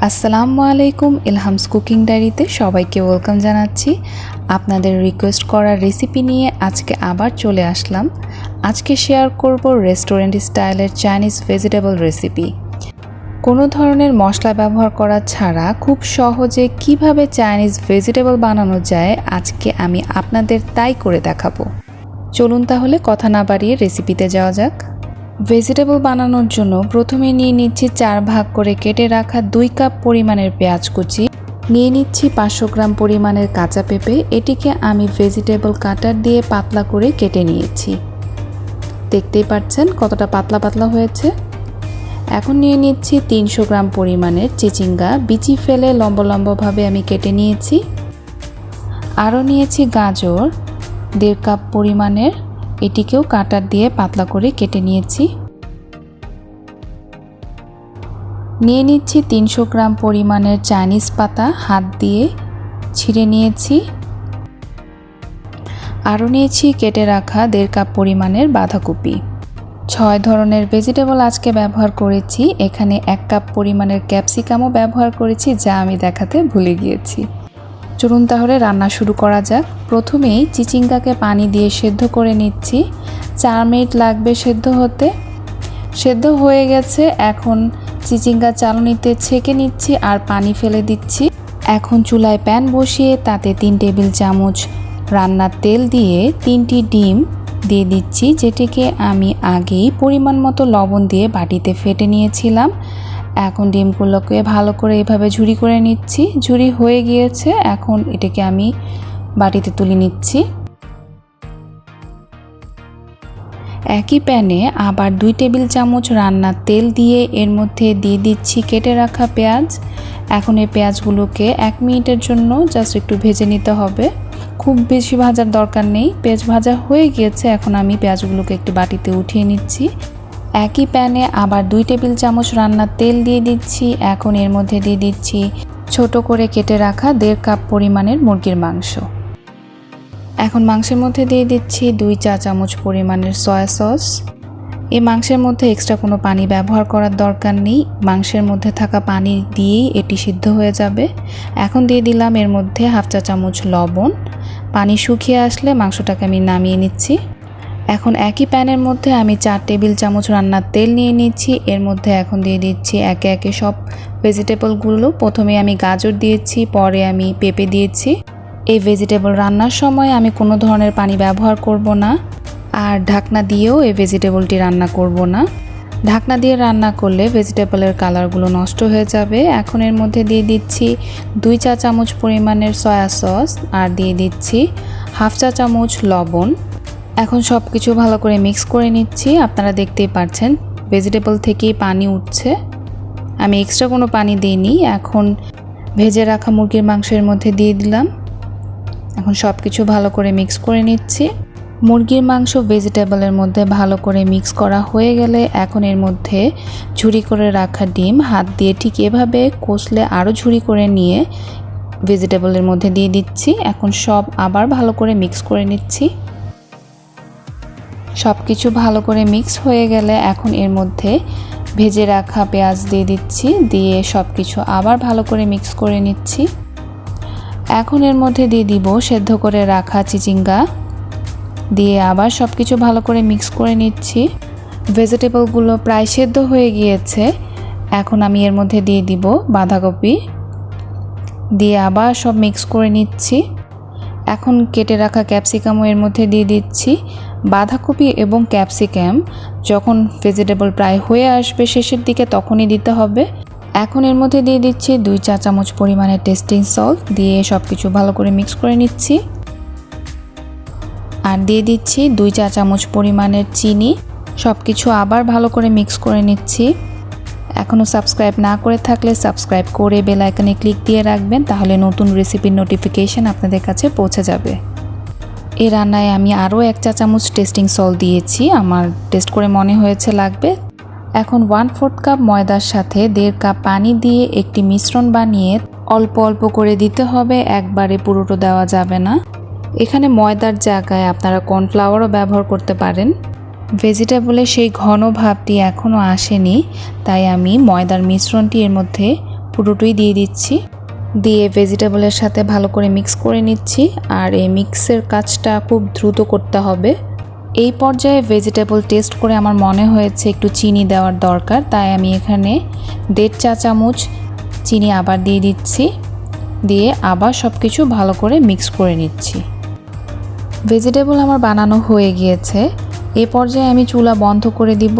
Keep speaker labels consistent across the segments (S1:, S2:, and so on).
S1: আসসালামু আলাইকুম। এলহামস কুকিং ডায়েরিতে সবাইকে ওয়েলকাম জানাচ্ছি। আপনাদের রিকোয়েস্ট করা রেসিপি নিয়ে আজকে আবার চলে আসলাম। আজকে শেয়ার করব রেস্টুরেন্ট স্টাইলের চাইনিজ ভেজিটেবল রেসিপি। কোনো ধরনের মশলা ব্যবহার করা ছাড়া খুব সহজে কিভাবে চাইনিজ ভেজিটেবল বানানো যায় আজকে আমি আপনাদের তাই করে দেখাবো। চলুন তাহলে কথা না বাড়িয়ে রেসিপিতে যাওয়া যাক। ভেজিটেবল বানানোর জন্য প্রথমে নিয়ে নিচ্ছি 4 ভাগ করে কেটে রাখা 2 কাপ পরিমাণের পেঁয়াজ কুচি, নিয়ে নিচ্ছি 500 গ্রাম পরিমাণের কাঁচা পেঁপে। এটিকে আমি ভেজিটেবল কাটার দিয়ে পাতলা করে কেটে নিয়েছি। দেখতেই পাচ্ছেন কতটা পাতলা পাতলা হয়েছে। এখন নিয়ে নিচ্ছি 300 গ্রাম পরিমাণের চিচিঙ্গা, বিচি ফেলে লম্বা লম্বাভাবে আমি কেটে নিয়েছি। আরও নিয়েছি গাজর 1.5 কাপ পরিমাণের, এটিকেও কাটার দিয়ে পাতলা করে কেটে নিয়েছি। নিয়ে নিচ্ছি 300 গ্রাম পরিমাণের চাইনিজ পাতা, হাত দিয়ে ছিঁড়ে নিয়েছি। আরও নিয়েছি কেটে রাখা 1.5 কাপ পরিমাণের বাঁধাকপি। 6 ধরনের ভেজিটেবল আজকে ব্যবহার করেছি। এখানে 1 কাপ পরিমাণের ক্যাপসিকামও ব্যবহার করেছি, যা আমি দেখাতে ভুলে গিয়েছি। চলুন তাহলে রান্না শুরু করা যাক। প্রথমেই চিচিঙ্গাকে পানি দিয়ে সেদ্ধ করে নিচ্ছি। 4 মিনিট লাগবে সেদ্ধ হতে। সেদ্ধ হয়ে গেছে। এখন চিচিঙ্গা চালনিতে ছেঁকে নিচ্ছি আর পানি ফেলে দিচ্ছি। এখন চুলায় প্যান বসিয়ে তাতে 3 টেবিল চামচ রান্নার তেল দিয়ে 3টি ডিম দিয়ে দিচ্ছি, যেটিকে আমি আগেই পরিমাণ মতো লবণ দিয়ে বাটিতে ফেটে নিয়েছিলাম। এখন ডিমগুলোকে ভালো করে এভাবে ঝুরি করে নিচ্ছি। ঝুরি হয়ে গিয়েছে, এখন এটাকে আমি বাটিতে তুলে নিচ্ছি। একই প্যানে আবার 2 টেবিল চামচ রান্নার তেল দিয়ে এর মধ্যে দিয়ে দিচ্ছি কেটে রাখা পেঁয়াজ। এখন এই পেঁয়াজগুলোকে 1 মিনিটের জন্য জাস্ট একটু ভেজে নিতে হবে। খুব বেশি ভাজার দরকার নেই। পেঁয়াজ ভাজা হয়ে গিয়েছে। এখন আমি পেঁয়াজগুলোকে একটি বাটিতে উঠিয়ে নিচ্ছি। একই প্যানে আবার 2 টেবিল চামচ রান্নার তেল দিয়ে দিচ্ছি। এখন এর মধ্যে দিয়ে দিচ্ছি ছোট করে কেটে রাখা 1.5 কাপ পরিমাণের মুরগির মাংস। এখন মাংসের মধ্যে দিয়ে দিচ্ছি 2 চা চামচ পরিমাণের সয়া সস। এই মাংসের মধ্যে এক্সট্রা কোনো পানি ব্যবহার করার দরকার নেই। মাংসের মধ্যে থাকা পানি দিয়েই এটি সিদ্ধ হয়ে যাবে। এখন দিয়ে দিলাম এর মধ্যে 1/2 চা চামচ লবণ। পানি শুকিয়ে আসলে মাংসটাকে আমি নামিয়ে নিচ্ছি। এখন একই প্যানের মধ্যে আমি 4 টেবিল চামচ রান্নার তেল নিয়ে নিচ্ছি। এর মধ্যে এখন দিয়ে দিচ্ছি একে একে সব ভেজিটেবলগুলো। প্রথমে আমি গাজর দিয়েছি, পরে আমি পেঁপে দিয়েছি। এই ভেজিটেবল রান্নার সময় আমি কোনো ধরনের পানি ব্যবহার করব না, আর ঢাকনা দিয়েও এই ভেজিটেবলটি রান্না করব না। ঢাকনা দিয়ে রান্না করলে ভেজিটেবলের কালারগুলো নষ্ট হয়ে যাবে। এখন এর মধ্যে দিয়ে দিচ্ছি 2 চা চামচ পরিমাণের সয়া সস আর দিয়ে দিচ্ছি 1/2 চা চামচ লবণ। এখন সব কিছু ভালো করে মিক্স করে নিচ্ছি। আপনারা দেখতেই পাচ্ছেন ভেজিটেবল থেকেই পানি উঠছে। আমি এক্সট্রা কোনো পানি দিইনি। এখন ভেজে রাখা মুরগির মাংসের মধ্যে দিয়ে দিলাম। এখন সব কিছু ভালো করে মিক্স করে নিচ্ছি। মুরগির মাংস ভেজিটেবলের মধ্যে ভালো করে মিক্স করা হয়ে গেলে এখন এর মধ্যে ঝুরি করে রাখা ডিম হাত দিয়ে ঠিক এভাবে কষলে আরও ঝুরি করে নিয়ে ভেজিটেবলের মধ্যে দিয়ে দিচ্ছি। এখন সব আবার ভালো করে মিক্স করে নিচ্ছি। সব কিছু ভালো করে মিক্স হয়ে গেলে এখন এর মধ্যে ভেজে রাখা পেঁয়াজ দিয়ে দিচ্ছি। দিয়ে সব কিছু আবার ভালো করে মিক্স করে নিচ্ছি। এখন এর মধ্যে দিয়ে দিব সেদ্ধ করে রাখা চিচিঙ্গা, দিয়ে আবার সব কিছু ভালো করে মিক্স করে নিচ্ছি। ভেজিটেবলগুলো প্রায় সেদ্ধ হয়ে গিয়েছে। এখন আমি এর মধ্যে দিয়ে দিব বাঁধাকপি, দিয়ে আবার সব মিক্স করে নিচ্ছি। এখন কেটে রাখা ক্যাপসিকামও এর মধ্যে দিয়ে দিচ্ছি। বাঁধাকপি এবং ক্যাপসিকাম যখন ভেজিটেবল প্রায় হয়ে আসবে শেষের দিকে তখনই দিতে হবে। এখন এর মধ্যে দিয়ে দিচ্ছি 2 চা চামচ পরিমাণের টেস্টিং সল্ট, দিয়ে সব কিছু ভালো করে মিক্স করে নিচ্ছি। আর দিয়ে দিচ্ছি 2 চা চামচ পরিমাণের চিনি। সব কিছু আবার ভালো করে মিক্স করে নিচ্ছি। এখনও সাবস্ক্রাইব না করে থাকলে সাবস্ক্রাইব করে বেল আইকনে ক্লিক দিয়ে রাখবেন, তাহলে নতুন রেসিপির নোটিফিকেশন আপনাদের কাছে পৌঁছে যাবে। এই রান্নায় আমি আরও 1 চা চামচ টেস্টিং সল্ট দিয়েছি, আমার টেস্ট করে মনে হয়েছে লাগবে। এখন 1/4 কাপ ময়দার সাথে 1.5 কাপ পানি দিয়ে একটি মিশ্রণ বানিয়ে অল্প অল্প করে দিতে হবে, একবারে পুরোটা দেওয়া যাবে না। এখানে ময়দার জায়গায় আপনারা কর্নফ্লাওয়ারও ব্যবহার করতে পারেন। ভেজিটেবলের সেই ঘন ভাবটি এখনও আসেনি, তাই আমি ময়দার মিশ্রণটি এর মধ্যে পুরোটাই দিয়ে দিচ্ছি। দিয়ে ভেজিটেবলের সাথে ভালো করে মিক্স করে নিচ্ছি। আর এই মিক্সের কাজটা খুব দ্রুত করতে হবে। এই পর্যায়ে ভেজিটেবল টেস্ট করে আমার মনে হয়েছে একটু চিনি দেওয়ার দরকার, তাই আমি এখানে 1.5 চা চামচ চিনি আবার দিয়ে দিচ্ছি। দিয়ে আবার সব কিছু ভালো করে মিক্স করে নিচ্ছি। ভেজিটেবল আমার বানানো হয়ে গিয়েছে। এই পর্যায়ে আমি চুলা বন্ধ করে দিব।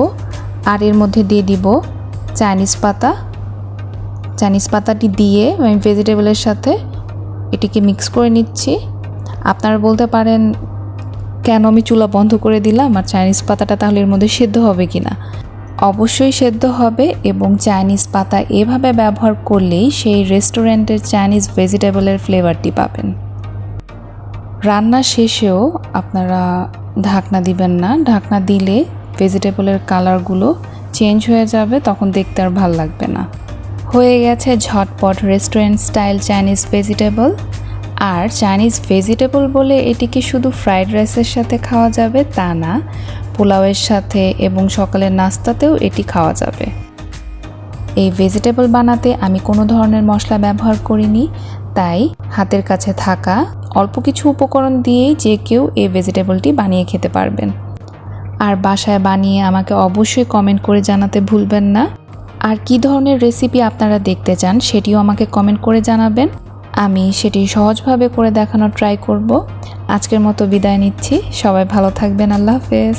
S1: আর এর মধ্যে দিয়ে দিব চাইনিজ পাতা। চাইনিজ পাতাটি দিয়ে আমি ভেজিটেবলের সাথে এটিকে মিক্স করে নিচ্ছি। আপনারা বলতে পারেন কেন আমি চুলা বন্ধ করে দিলাম, আর চাইনিজ পাতাটা তাহলে এর মধ্যে সেদ্ধ হবে কিনা। অবশ্যই সেদ্ধ হবে, এবং চাইনিজ পাতা এভাবে ব্যবহার করলেই সেই রেস্টুরেন্টের চাইনিজ ভেজিটেবলের ফ্লেভারটি পাবেন। রান্না শেষেও আপনারা ঢাকনা দিবেন না। ঢাকনা দিলে ভেজিটেবলের কালারগুলো চেঞ্জ হয়ে যাবে, তখন দেখতে আর ভাল লাগবে না। হয়ে গেছে ঝটপট রেস্টুরেন্ট স্টাইল চাইনিজ ভেজিটেবল। আর চাইনিজ ভেজিটেবল বলে এটিকে শুধু ফ্রাইড রাইসের সাথে খাওয়া যাবে তা না, পোলাওয়ের সাথে এবং সকালের নাস্তাতেও এটি খাওয়া যাবে। এই ভেজিটেবল বানাতে আমি কোনো ধরনের মশলা ব্যবহার করিনি, তাই হাতের কাছে থাকা অল্প কিছু উপকরণ দিয়েই যে কেউ এই ভেজিটেবলটি বানিয়ে খেতে পারবেন। আর বাসায় বানিয়ে আমাকে অবশ্যই কমেন্ট করে জানাতে ভুলবেন না। আর কী ধরনের রেসিপি আপনারা দেখতে চান সেটিও আমাকে কমেন্ট করে জানাবেন, আমি সেটি সহজভাবে করে দেখানোর ট্রাই করব। আজকের মতো বিদায় নিচ্ছি। সবাই ভালো থাকবেন। আল্লাহ হাফেজ।